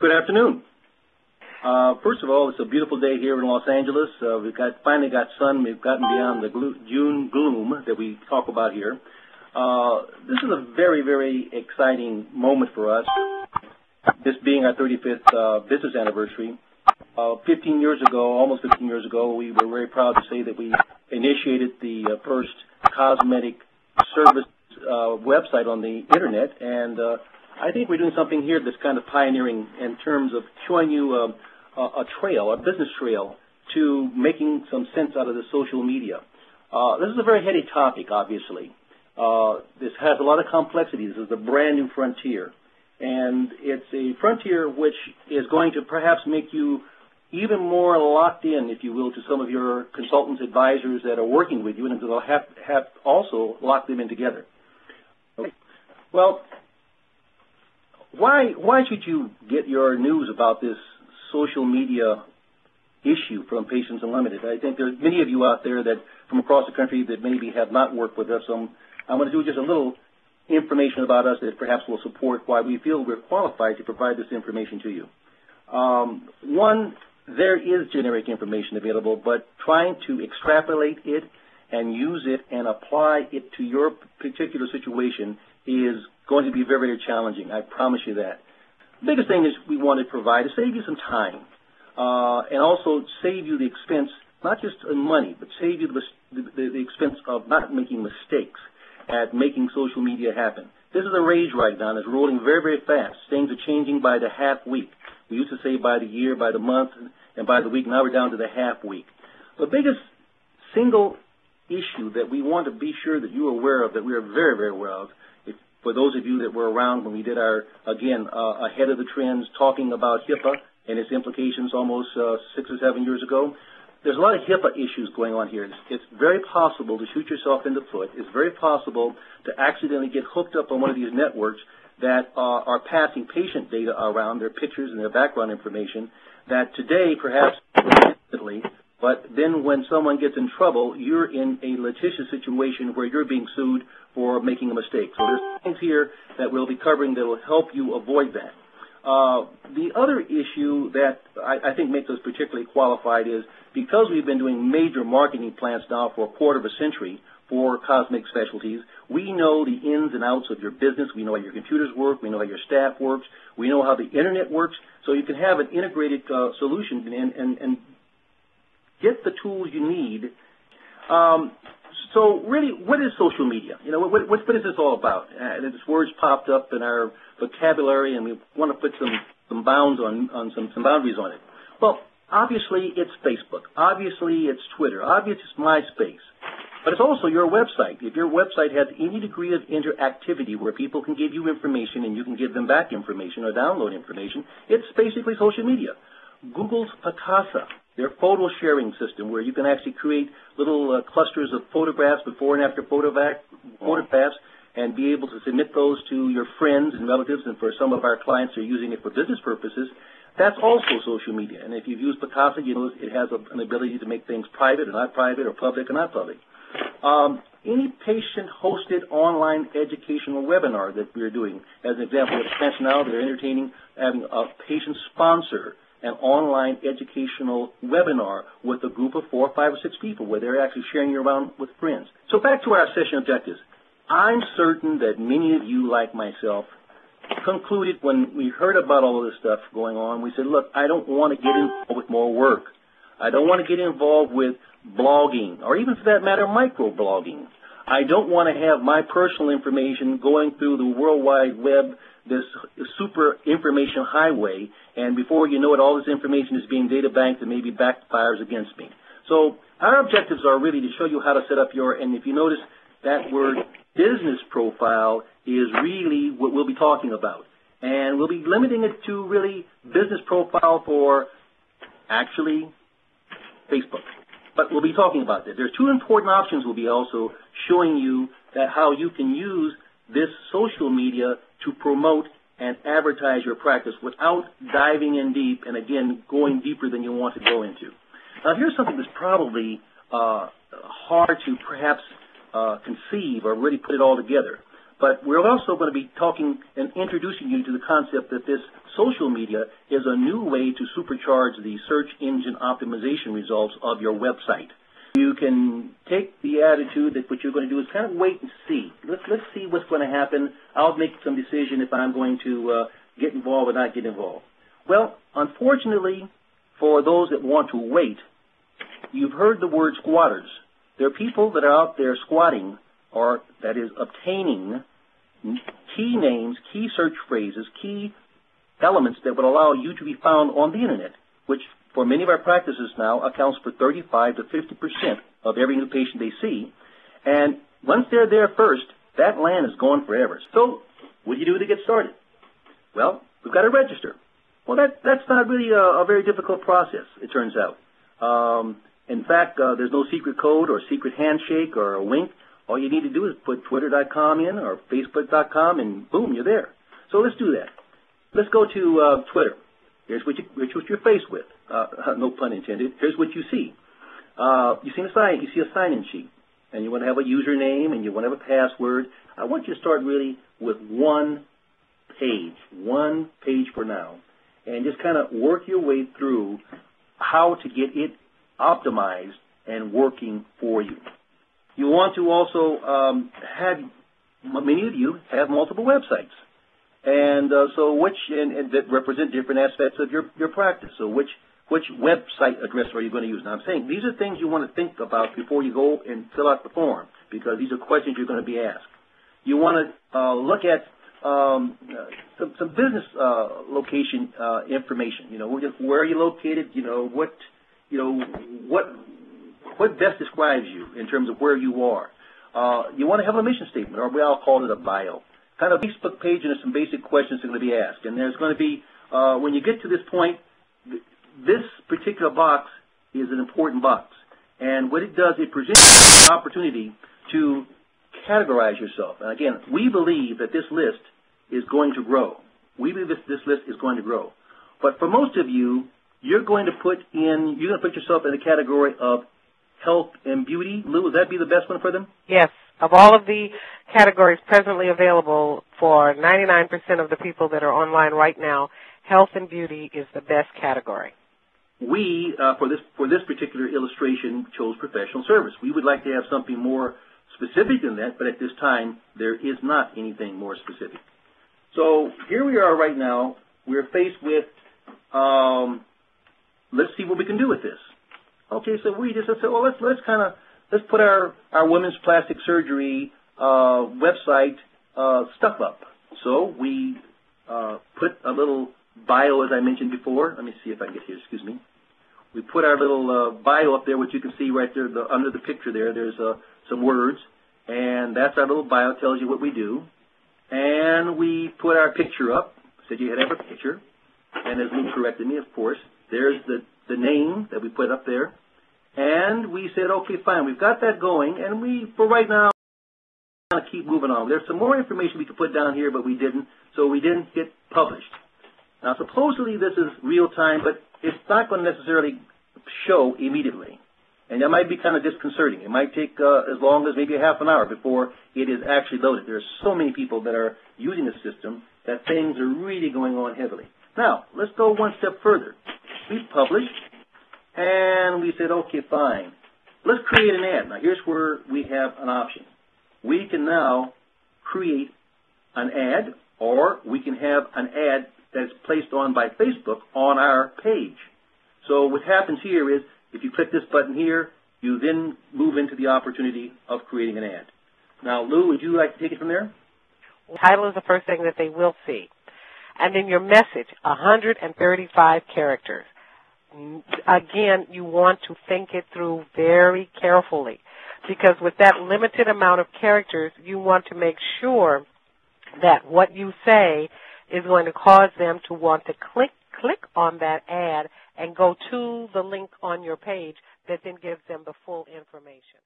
Good afternoon. First of all, it's a beautiful day here in Los Angeles. We've finally got sun. We've gotten beyond the June gloom that we talk about here. This is a very, very exciting moment for us, this being our 35th business anniversary. 15 years ago, almost 15 years ago, we were very proud to say that we initiated the first cosmetic service website on the Internet, and I think we're doing something here that's kind of pioneering in terms of showing you a trail, a business trail, to making some sense out of the social media. This is a very heady topic, obviously. This has a lot of complexity. This is a brand new frontier. And it's a frontier which is going to perhaps make you even more locked in, if you will, to some of your consultants, advisors that are working with you, and they'll have also locked them in together. Okay. Well, why should you get your news about this social media issue from Patients Unlimited? I think there's many of you out there that from across the country that maybe have not worked with us. So I'm going to do just a little information about us that perhaps will support why we feel we're qualified to provide this information to you. One, there is generic information available, but trying to extrapolate it and use it and apply it to your particular situation is going to be very, very challenging. I promise you that. The biggest thing is we want to provide is save you some time and also save you the expense, not just in money, but save you the expense of not making mistakes at making social media happen. This is a rage right now, and it's rolling very, very fast. Things are changing by the half week. We used to say by the year, by the month, and by the week. Now we're down to the half week. The biggest single issue that we want to be sure that you are aware of, that we are very, very aware of, for those of you that were around when we did our, again, ahead of the trends, talking about HIPAA and its implications almost 6 or 7 years ago, there's a lot of HIPAA issues going on here. It's very possible to shoot yourself in the foot. It's very possible to accidentally get hooked up on one of these networks that are passing patient data around, their pictures and their background information, that today perhaps instantly, but then when someone gets in trouble, you're in a litigious situation where you're being sued for making a mistake. So there's things here that we'll be covering that will help you avoid that. The other issue that I think makes us particularly qualified is because we've been doing major marketing plans now for a quarter of a century for cosmetic specialties, we know the ins and outs of your business. We know how your computers work. We know how your staff works. We know how the Internet works. So you can have an integrated solution and get the tools you need. So really, what is social media? You know, what is this all about? This words popped up in our vocabulary, and we want to put some bounds on some boundaries on it. Well, obviously it's Facebook. Obviously it's Twitter. Obviously it's MySpace. But it's also your website. If your website has any degree of interactivity where people can give you information and you can give them back information or download information, it's basically social media. Google's Picasa, their photo sharing system, where you can actually create little clusters of photographs, before and after photographs, and be able to submit those to your friends and relatives, and for some of our clients who are using it for business purposes. That's also social media. And if you've used Picasa, you know it has an ability to make things private or not private, or public or not public. Any patient-hosted online educational webinar that we're doing, as an example, at Spence now, they're entertaining having a patient sponsor an online educational webinar with a group of 4, 5, or 6 people where they're actually sharing it around with friends. So back to our session objectives. I'm certain that many of you, like myself, concluded when we heard about all of this stuff going on, we said, look, I don't want to get involved with more work. I don't want to get involved with blogging, or even for that matter, microblogging. I don't want to have my personal information going through the World Wide Web, this super information highway, and before you know it, all this information is being data banked and maybe backfires against me. So our objectives are really to show you how to set up your, and if you notice that word business profile is really what we'll be talking about. And we'll be limiting it to really business profile for actually Facebook. But we'll be talking about that. There are 2 important options we'll be also showing you that how you can use this social media to promote and advertise your practice without diving in deep and, again, going deeper than you want to go into. Now, here's something that's probably hard to perhaps conceive or really put it all together. But we're also going to be talking and introducing you to the concept that this social media is a new way to supercharge the search engine optimization results of your website. You can take the attitude that what you're going to do is kind of wait and see. Let's see what's going to happen. I'll make some decision if I'm going to get involved or not get involved. Well, unfortunately, for those that want to wait, you've heard the word squatters. There are people that are out there squatting, or that is obtaining key names, key search phrases, key elements that would allow you to be found on the Internet, which for many of our practices now accounts for 35 to 50% of every new patient they see. And once they're there first, that land is gone forever. So what do you do to get started? Well, we've got to register. Well, that's not really a very difficult process, it turns out. In fact, there's no secret code or secret handshake or a wink. All you need to do is put twitter.com in or facebook.com, and boom, you're there. So let's do that. Let's go to Twitter. Here's what you're faced with. No pun intended. Here's what you see. You see a sign-in sheet, and you want to have a username, and you want to have a password. I want you to start really with one page for now, and just kind of work your way through how to get it optimized and working for you. You want to also many of you have multiple websites, and that represent different aspects of your practice. So which website address are you going to use? Now I'm saying these are things you want to think about before you go and fill out the form, because these are questions you're going to be asked. You want to look at some business location information. You know, where are you located? What best describes you in terms of where you are? You want to have a mission statement, or we all call it a bio. Kind of a Facebook page, and there's some basic questions that are going to be asked. And there's going to be, when you get to this point, this particular box is an important box. And what it does, it presents you an opportunity to categorize yourself. And again, we believe that this list is going to grow. We believe this list is going to grow. But for most of you, you're going to put yourself in the category of health and beauty. Lou, would that be the best one for them? Yes. Of all of the categories presently available for 99% of the people that are online right now, health and beauty is the best category. We, for this particular illustration, chose professional service. We would like to have something more specific than that, but at this time, there is not anything more specific. So here we are right now. We're faced with, let's see what we can do with this. Okay, so we just said, well, let's put our women's plastic surgery website stuff up. So we put a little bio, as I mentioned before. Let me see if I can get here. Excuse me. We put our little bio up there, which you can see right there under the picture there. There's some words, and that's our little bio. It tells you what we do. And we put our picture up. Said you had to have a picture. And as Lou corrected me, of course, there's the name that we put up there. And we said, okay, fine, we've got that going, and for right now, we're going to keep moving on. There's some more information we could put down here, but we didn't, so we didn't hit published. Now, supposedly this is real time, but it's not going to necessarily show immediately. And that might be kind of disconcerting. It might take as long as maybe a half an hour before it is actually loaded. There are so many people that are using the system that things are really going on heavily. Now, let's go one step further. We published, and we said, okay, fine. Let's create an ad. Now, here's where we have an option. We can now create an ad, or we can have an ad that's placed on by Facebook on our page. So what happens here is, if you click this button here, you then move into the opportunity of creating an ad. Now, Lou, would you like to take it from there? The title is the first thing that they will see. And then your message, 135 characters. Again, you want to think it through very carefully, because with that limited amount of characters, you want to make sure that what you say is going to cause them to want to click on that ad and go to the link on your page that then gives them the full information.